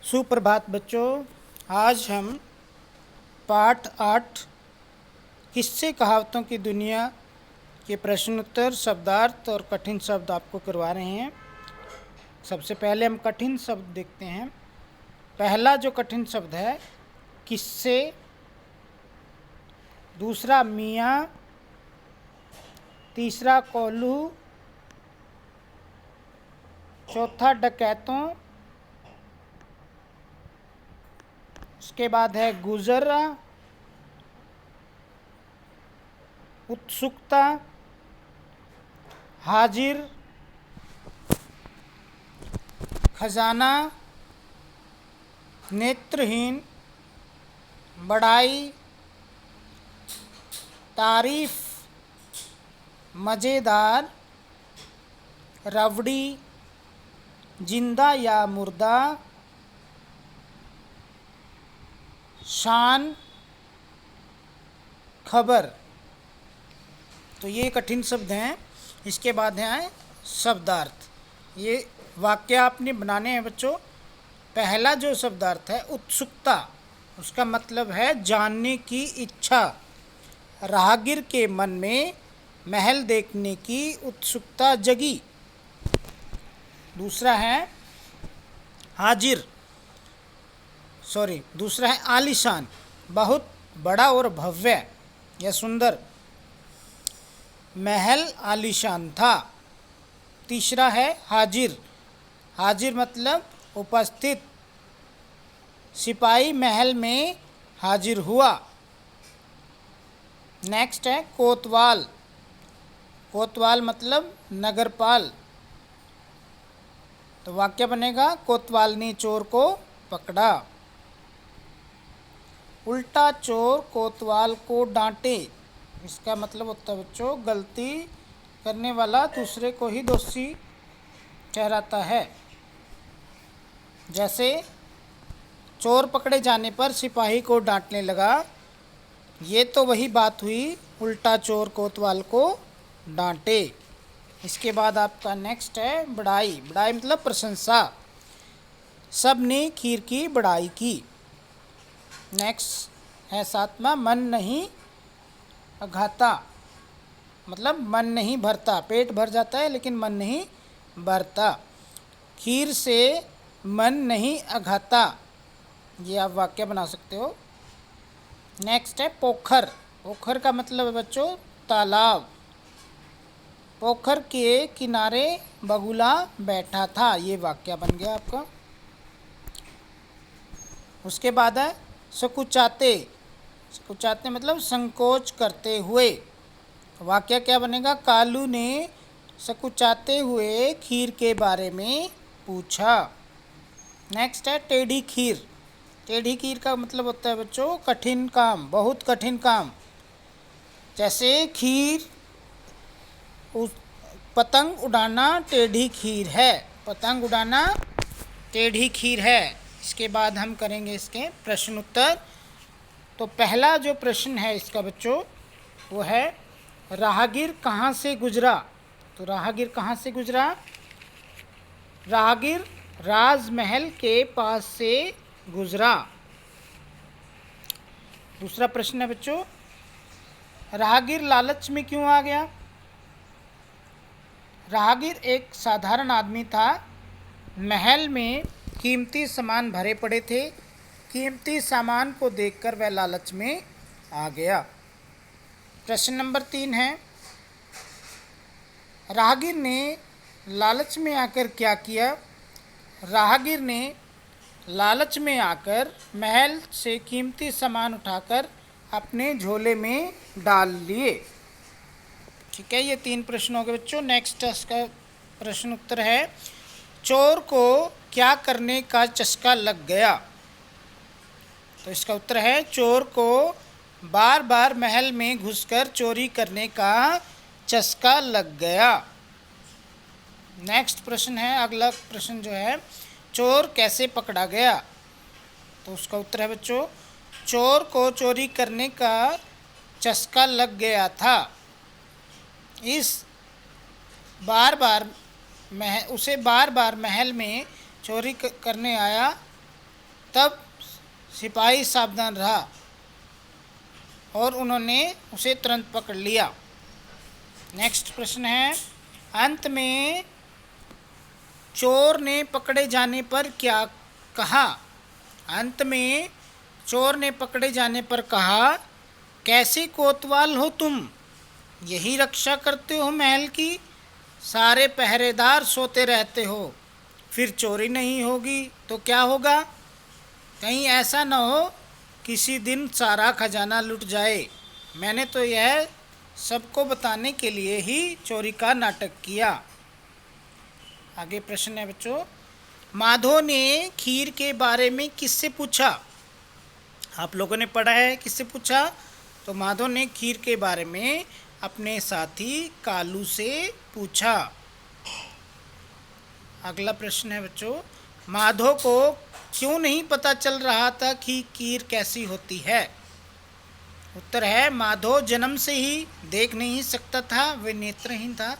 सुप्रभात बच्चों। आज हम पाठ 8 किस्से कहावतों की दुनिया के प्रश्नोत्तर, शब्दार्थ और कठिन शब्द आपको करवा रहे हैं। सबसे पहले हम कठिन शब्द देखते हैं। पहला जो कठिन शब्द है किस्से, दूसरा मियाँ, तीसरा कोल्हू, चौथा डकैतों, उसके बाद है गुजरा, उत्सुकता, हाजिर, खजाना, नेत्रहीन, बड़ाई, तारीफ, मज़ेदार, रवड़ी, जिंदा या मुर्दा, शान, खबर। तो ये कठिन शब्द हैं। इसके बाद हैं शब्दार्थ। ये वाक्य आपने बनाने हैं बच्चों। पहला जो शब्दार्थ है उत्सुकता, उसका मतलब है जानने की इच्छा। राहगीर के मन में महल देखने की उत्सुकता जगी। दूसरा है दूसरा है आलीशान, बहुत बड़ा और भव्य या सुंदर। महल आलीशान था। तीसरा है हाजिर मतलब उपस्थित। सिपाही महल में हाजिर हुआ। नेक्स्ट है कोतवाल मतलब नगरपाल। तो वाक्य बनेगा कोतवाल ने चोर को पकड़ा। उल्टा चोर कोतवाल को डांटे। इसका मतलब होता है बच्चों गलती करने वाला दूसरे को ही दोषी ठहराता है। जैसे चोर पकड़े जाने पर सिपाही को डांटने लगा। ये तो वही बात हुई, उल्टा चोर कोतवाल को डांटे। इसके बाद आपका नेक्स्ट है बड़ाई मतलब प्रशंसा। सब ने खीर की बड़ाई की। नेक्स्ट है सातवां मन नहीं अघाता, मतलब मन नहीं भरता। पेट भर जाता है लेकिन मन नहीं भरता। खीर से मन नहीं अघाता, ये आप वाक्य बना सकते हो। नेक्स्ट है पोखर का मतलब है बच्चों तालाब। पोखर के किनारे बगुला बैठा था, ये वाक्य बन गया आपका। उसके बाद है सकुचाते मतलब संकोच करते हुए। वाक्य क्या बनेगा? कालू ने सकुचाते हुए खीर के बारे में पूछा। नेक्स्ट है टेढ़ी खीर का मतलब होता है बच्चों कठिन काम, बहुत कठिन काम। जैसे पतंग उड़ाना टेढ़ी खीर है। इसके बाद हम करेंगे इसके प्रश्न उत्तर। तो पहला जो प्रश्न है इसका बच्चों वो है राहगीर कहाँ से गुजरा। तो राहगीर कहाँ से गुजरा? राहगीर राजमहल के पास से गुजरा। दूसरा प्रश्न है बच्चों राहगीर लालच में क्यों आ गया? राहगीर एक साधारण आदमी था। महल में कीमती सामान भरे पड़े थे। कीमती सामान को देखकर वह लालच में आ गया। प्रश्न नंबर 3 है राहगीर ने लालच में आकर क्या किया? राहगीर ने लालच में आकर महल से कीमती सामान उठाकर अपने झोले में डाल लिए। ठीक है, ये 3 प्रश्न हो गए बच्चों। नेक्स्ट इसका प्रश्न उत्तर है चोर को क्या करने का चस्का लग गया? तो इसका उत्तर है चोर को बार बार महल में घुसकर चोरी करने का चस्का लग गया। नेक्स्ट प्रश्न है, अगला प्रश्न जो है चोर कैसे पकड़ा गया? तो उसका उत्तर है बच्चों चोर को चोरी करने का चस्का लग गया था। उसे बार बार महल में चोरी करने आया तब सिपाही सावधान रहा और उन्होंने उसे तुरंत पकड़ लिया। नेक्स्ट प्रश्न है, अंत में चोर ने पकड़े जाने पर क्या कहा? अंत में चोर ने पकड़े जाने पर कहा, कैसे कोतवाल हो तुम, यही रक्षा करते हो महल की, सारे पहरेदार सोते रहते हो, फिर चोरी नहीं होगी तो क्या होगा? कहीं ऐसा न हो किसी दिन सारा खजाना लुट जाए। मैंने तो यह सबको बताने के लिए ही चोरी का नाटक किया। आगे प्रश्न है बच्चों, माधो ने खीर के बारे में किससे पूछा? आप लोगों ने पढ़ा है किससे पूछा? तो माधो ने खीर के बारे में अपने साथी कालू से पूछा। अगला प्रश्न है बच्चों, माधो को क्यों नहीं पता चल रहा था कि खीर कैसी होती है? उत्तर है, माधो जन्म से ही देख नहीं सकता था, वे नेत्रहीन था।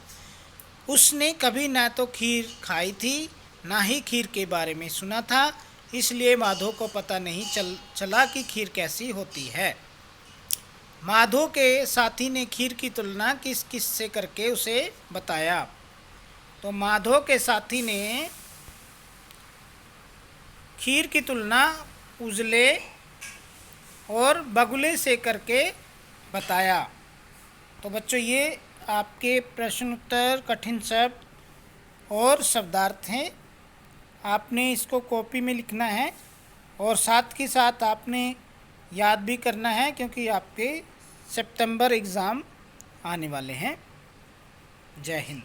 उसने कभी ना तो खीर खाई थी ना ही खीर के बारे में सुना था, इसलिए माधो को पता नहीं चला कि खीर कैसी होती है। माधो के साथी ने खीर की तुलना किस किस से करके उसे बताया? तो माधो के साथी ने खीर की तुलना उजले और बगुले से करके बताया। तो बच्चों, ये आपके प्रश्न उत्तर, कठिन शब्द और शब्दार्थ हैं। आपने इसको कॉपी में लिखना है और साथ के साथ आपने याद भी करना है, क्योंकि आपके सितंबर एग्ज़ाम आने वाले हैं। जय हिंद।